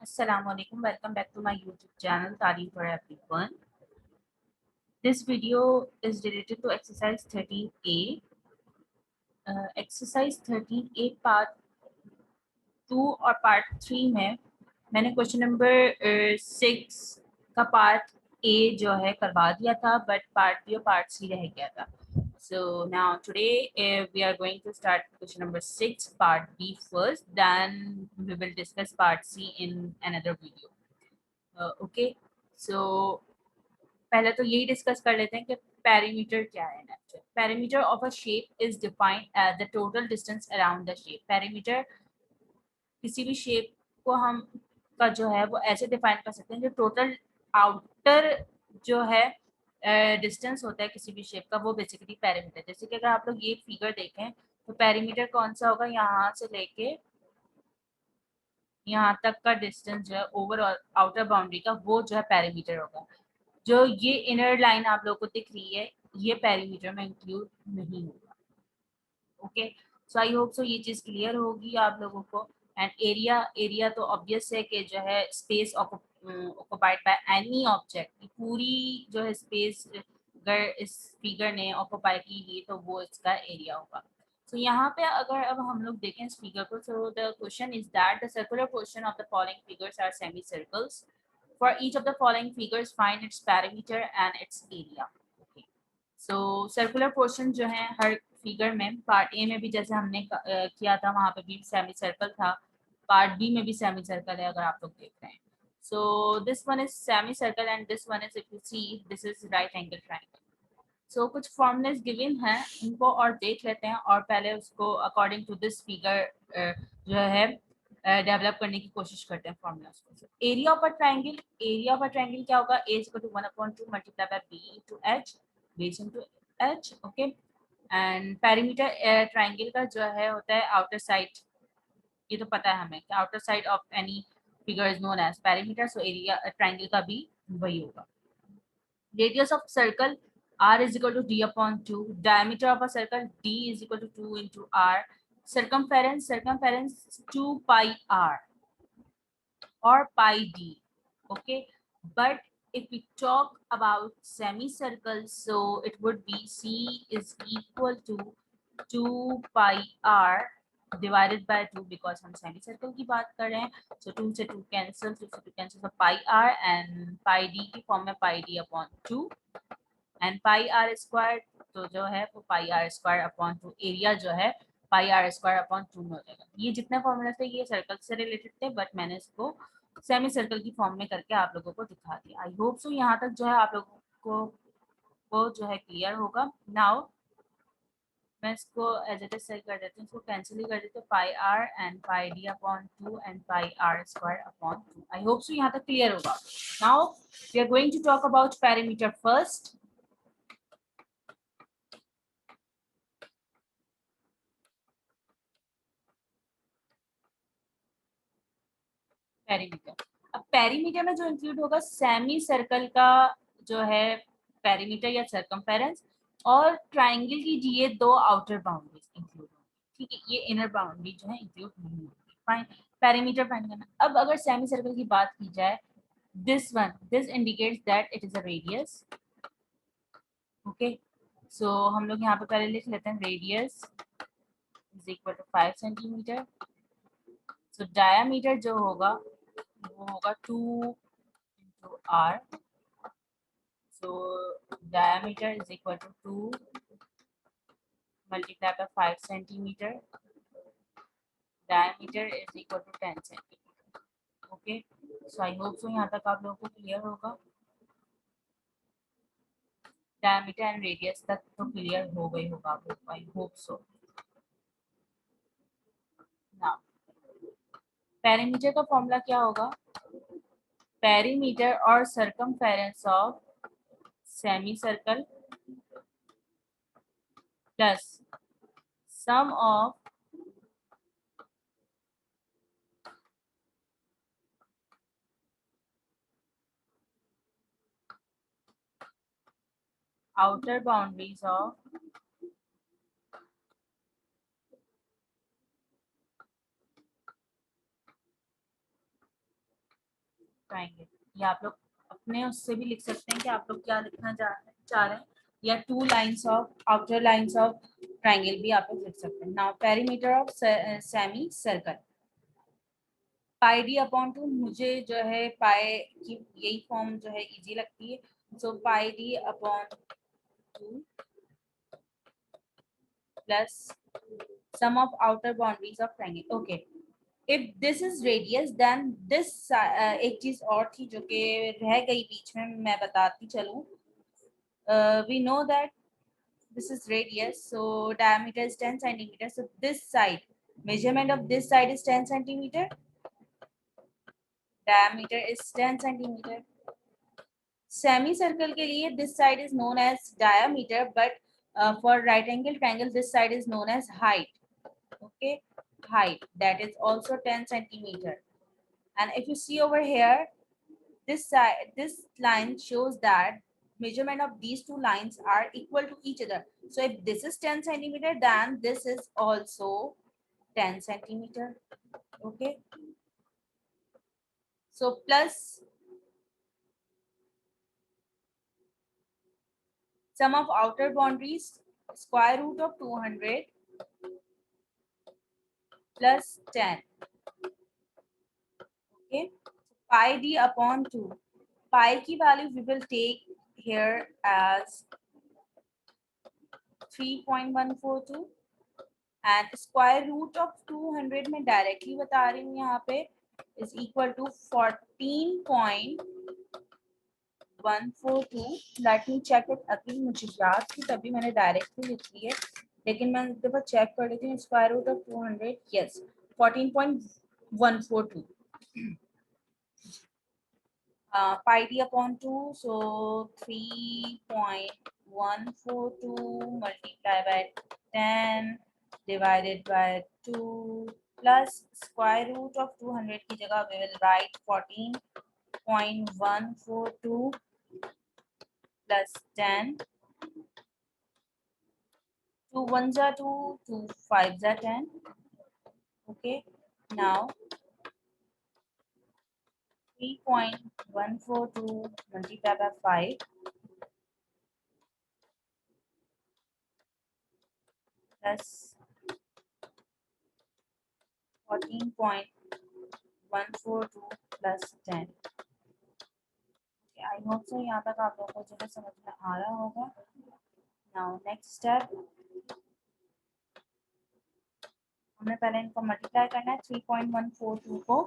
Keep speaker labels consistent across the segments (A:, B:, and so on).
A: Assalamualaikum. Welcome back to my YouTube channel Tareem for Everyone. This video is related to exercise 13A. Exercise 13A part 2 और part 3 में मैंने question number 6 का part A जो है करवा दिया था, बट पार्ट B और पार्ट C रह गया था. So now today we are going to start question number 6 part B first, then we will discuss part C in another video. Okay, so पहले तो यही डिस्कस कर लेते हैं कि पेरीमीटर क्या है. Perimeter of a shape is defined as the total distance around the shape. Perimeter किसी भी शेप को हम का जो है वो ऐसे डिफाइन कर सकते हैं जो टोटल आउटर जो है डिस्टेंस होता है किसी भी शेप का, वो बेसिकली पेरीमीटर. जैसे कि अगर आप लोग ये फिगर देखें तो पेरीमीटर कौन सा होगा, यहाँ से लेके यहाँ तक का डिस्टेंस जो है ओवर आउटर बाउंड्री का, वो जो है पेरीमीटर होगा. जो ये इनर लाइन आप लोगों को दिख रही है ये पेरीमीटर में इंक्लूड नहीं होगा. ओके, सो आई होप सो ये चीज क्लियर होगी आप लोगों को. एंड एरिया तो ऑब्वियस है कि जो है space occupied by any object, पूरी जो है स्पेस अगर इस फिगर ने ऑक्युपाई की है तो वो इसका एरिया होगा. सो यहाँ पे अगर अब हम लोग देखें इस फिगर को, so the question is that the circular portion of the following figures are semicircles. For each of the following figures, find its perimeter and its area. Okay. So circular portion जो है हर figure में, part A में भी जैसे हमने किया था वहाँ पे भी सेमी सर्कल था, पार्ट बी में भी सेमी सर्कल है अगर आप लोग देख रहे हैं. So this one is semi circle and this one is, if you see, this is right angle triangle. So कुछ फॉर्मूलेस गिवन हैं उनको और देख लेते हैं, और पहले उसको अकॉर्डिंग टू दिस फिगर जो है डेवलप करने की कोशिश करते हैं फॉर्मूलास को. एरिया ऑफ अ ट्रायंगल क्या होगा, a equal to 1/2 multiply by b into h, base into h. Okay, and perimeter triangle का जो है होता है आउटर साइड. ये तो पता है हमें कि outer side of any figure is known as perimeter. So area triangle का भी वही होगा. Radius of circle r is equal to d upon 2. Diameter of a circle d is equal to 2 into r. Circumference 2 pi r or pi d. Okay, but if we talk about semicircle, so it would be c is equal to 2 pi r divided by 2, because हम semicircle की बात कर रहे हैं. So 2 से 2 cancel, 2 से 2 cancel, so pi r and pi d की form में pi d upon 2 and pi R square, तो जो है वो pi R square upon 2. Area जो है पाई आर स्क्वायर अपॉन 2 में हो जाएगा. ये जितने फॉर्मूला थे ये सर्कल से रिलेटेड थे, बट मैंने इसको सेमी सर्कल की फॉर्म में करके आप लोगों को दिखा दिया. आई होप सो यहाँ तक जो है आप लोगों को जो है क्लियर होगा. नाउ मैं इसको एज इट इज सही कर देती हूँ, इसको कैंसिल ही कर देती हूँ. Pi R and pi D upon 2 and pi R square upon 2. I hope so यहाँ तक क्लियर होगा. Now we are going to talk about perimeter first. Perimeter, अब पेरीमीटर में जो इंक्लूड होगा सेमी सर्कल का जो है पेरीमीटर या सर्कमफेरेंस, और ट्राइंगल की ये दो आउटर बाउंड्रीज इंक्लूड होंगी. ठीक है, ये इनर बाउंड्री जो है इंक्लूड नहीं होगी. फाइन, पेरीमीटर फाइंड करना. अब अगर सेमी सर्कल की बात की जाए, this indicates that it is a radius. Okay, so हम लोग यहाँ पे पहले लिख लेते हैं radius is equal to 5 centimetre. So diameter जो होगा वो होगा 2 into r. So diameter is equal to 2 multiplied by 5 centimeter. Diameter is equal to 10 centimeter. Okay, so I hope so यहाँ तक आप लोगों को क्लियर होगा. Diameter and radius तक तो क्लियर हो गई होगा आप लोगों को. I hope so. Now perimeter का फॉर्मूला क्या होगा, पेरीमीटर और circumference of semi circle plus sum of outer boundaries of triangle, या आप लोग अपने उससे भी लिख सकते हैं कि आप लोग क्या लिखना चाह रहे हैं, या two lines of outer lines of triangle भी आप लोग लिख सकते हैं। Now perimeter of semi circle, pi D upon to, मुझे जो है पाई की यही फॉर्म जो है इजी लगती है, so pi D upon two plus sum of outer boundaries of triangle. Okay, if this is radius then this एक चीज और थी जो कि रह गई बीच में, मैं बताती चलूं। We know that this is radius, so diameter is 10 centimeter, so this side, measurement of this side is 10 centimeter, diameter is 10 centimeter. Semi circle के लिए this side is known as diameter, but for right angle triangle this side is known as height. Okay, height, that is also 10 centimeter. And if you see over here, this side, this line shows that measurement of these two lines are equal to each other. So if this is 10 centimeter, then this is also 10 centimeter. Okay, so plus sum of outer boundaries, square root of 200 plus 10. Okay, pi d upon 2, pi की value we will take here as 3.142 and square root of 200 में directly बता रही हूँ यहाँ पे is equal to 14.142. Let me check it again, मुझे याद थी तभी मैंने डायरेक्टली लिख ली है, लेकिन मैं एक दफा चेक कर लेती हूँ। Square root of 200, yes 14.142 pi d upon 2, so 3.142 multiplied by 10 divided by 2 plus square root of 200 की जगह we will write 14.142 plus 10, 2 1s are 2, 2 5s are 10. Okay, now 3.142 multiplied by 5 plus 14.142 plus 10. I hope so यहाँ तक आप लोगों को जो है समझ में आ रहा होगा। नाउ नेक्स्ट स्टेप, हमने पहले इनको मल्टीप्लाई करना है 3.142 को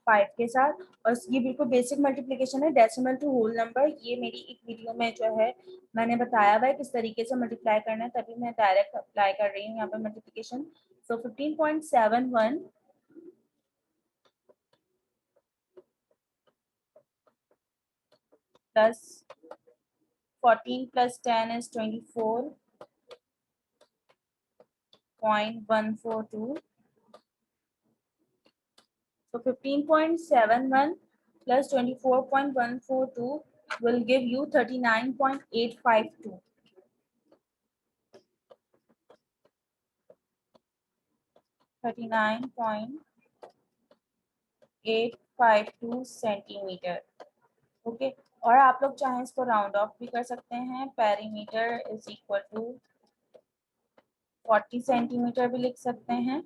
A: 5 के साथ, और ये बिल्कुल बेसिक मल्टीप्लिकेशन है, डेसिमल टू होल नंबर। ये मेरी एक वीडियो में जो है मैंने बताया हुआ है किस तरीके से मल्टीप्लाई करना है, तभी मैं डायरेक्ट अप्लाई कर रही हूँ यहाँ पे multiplication. So 15.71 plus 14 plus 10 is 24.142. So 15.71 plus 24.142 will give you 39.852. 39.852 centimetre. Okay, और आप लोग चाहें इसको राउंड ऑफ भी कर सकते हैं, perimeter is equal to 40 centimetre भी लिख सकते हैं।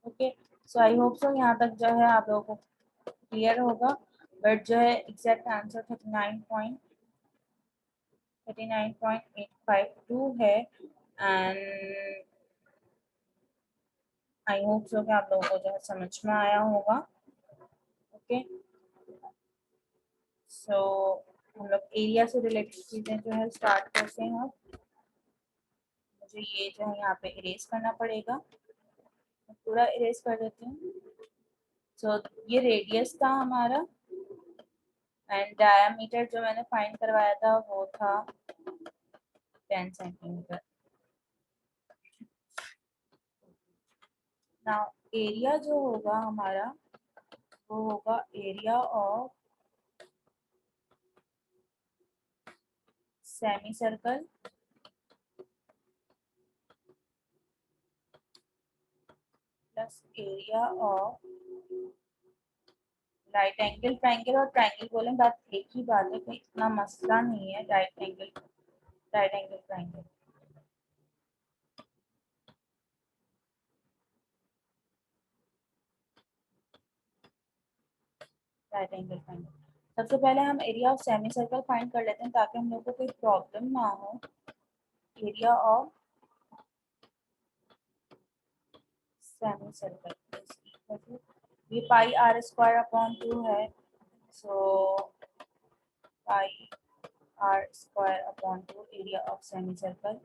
A: ओके, सो आई होप सो यहाँ तक जो है आप लोगों को क्लियर होगा, बट जो है एग्जैक्ट आंसर 39.852 है। एंड आई होप सो कि आप लोगों को जो है समझ में आया होगा। ओके, सो हम लोग एरिया से रिलेटेड चीजें जो है स्टार्ट करते हैं। मुझे ये जो है यहाँ पे इरेज करना पड़ेगा, मैं पूरा इरेज कर देती हूँ। सो ये रेडियस था हमारा, एंड डायमीटर जो मैंने फाइंड करवाया था वो था 10 सेंटीमीटर। नाउ एरिया जो होगा हमारा वो होगा area of semi circle plus area of right angle triangle और ट्रायंगल बोलें बात एक ही बात है, कोई इतना मसला नहीं है। Right angle triangle, right angle triangle. सबसे पहले हम area of semi circle find कर लेते हैं ताकि हम लोग को कोई प्रॉब्लम ना हो। एरिया ऑफ सेमी सर्कल ये पाई आर स्क्वायर अपॉन 2 है, so pi R square upon 2 area of semi circle,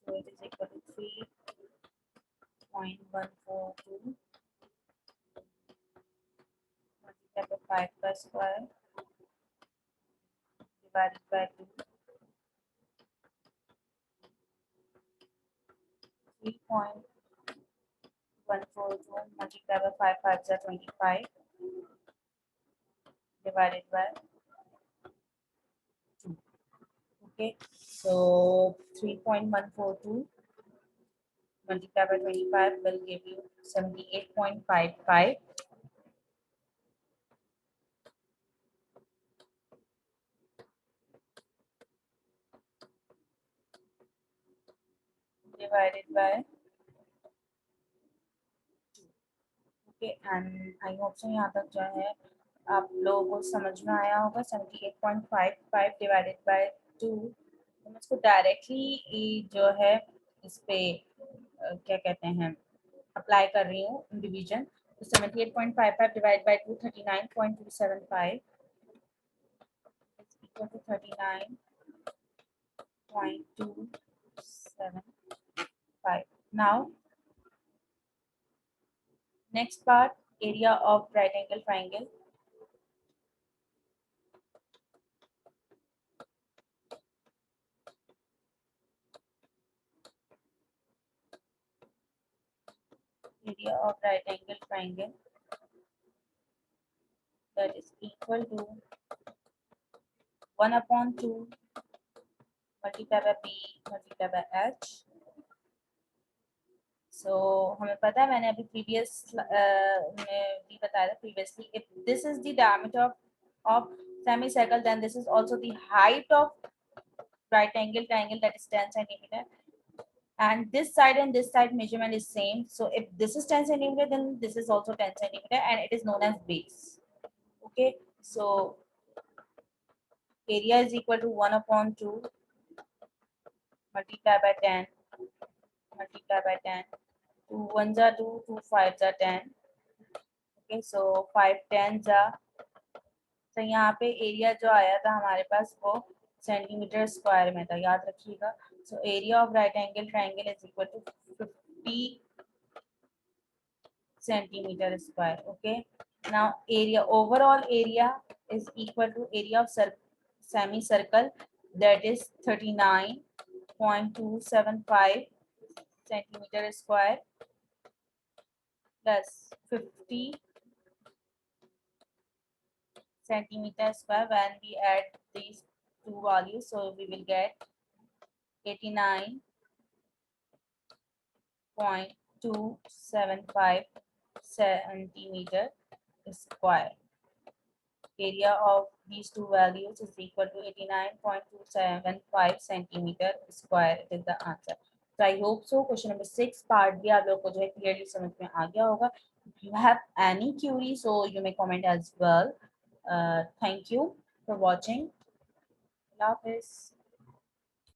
A: so it is equal to 3.142 multiplied by 5 का square divided by 2, 3.142 multiplied by 5 5 is 25 divided by 2. Okay, so 3.142 multiplied by 25 will give you 78.55 divided by 2. Okay, and I hope so यहाँ तक जो है आप लोगों को समझ में आया होगा। 78.55 डिवाइडेड बाय 2, तो मैं इसको डायरेक्टली जो है इस पे क्या कहते हैं अप्लाई कर रही हूँ डिवीजन। तो 78.55 divide by 2 39.275 equal to 39.275. Now next part, area of right angle triangle. Area of right angle triangle that is equal to 1 upon 2 multiplied by b multiplied by h. So हमें पता है, मैंने अभी previous में भी बताया था previously, if this is the diameter of semicircle then this is also the height of right angle triangle, that is 10 centimeter, and this side measurement is same. So if this is 10 centimeter then this is also 10 centimeter and it is known as base. Okay, so area is equal to 1 upon 2 multiplied by 10 multiplied by 10. 2 1s are 2, 2 5s are 10. Okay, so 5 10s are, तो यहाँ पे area जो आया था हमारे पास वो centimetre square में था, याद रखिएगा। So area of right angle triangle is equal to 50 centimeter square. Okay, now area, overall area is equal to area of semicircle, that is 39.275 centimeter square plus 50 centimeter square. When we add these two values, so we will get 89.275 centimeter square. Area of these two values is equal to 89.275 centimeter square. It is the answer. So I hope so question number 6 part भी आप लोग को जो है clearly समझ में आ गया होगा. If you have any query, so you may comment as well. Thank you for watching. Allah Hafiz.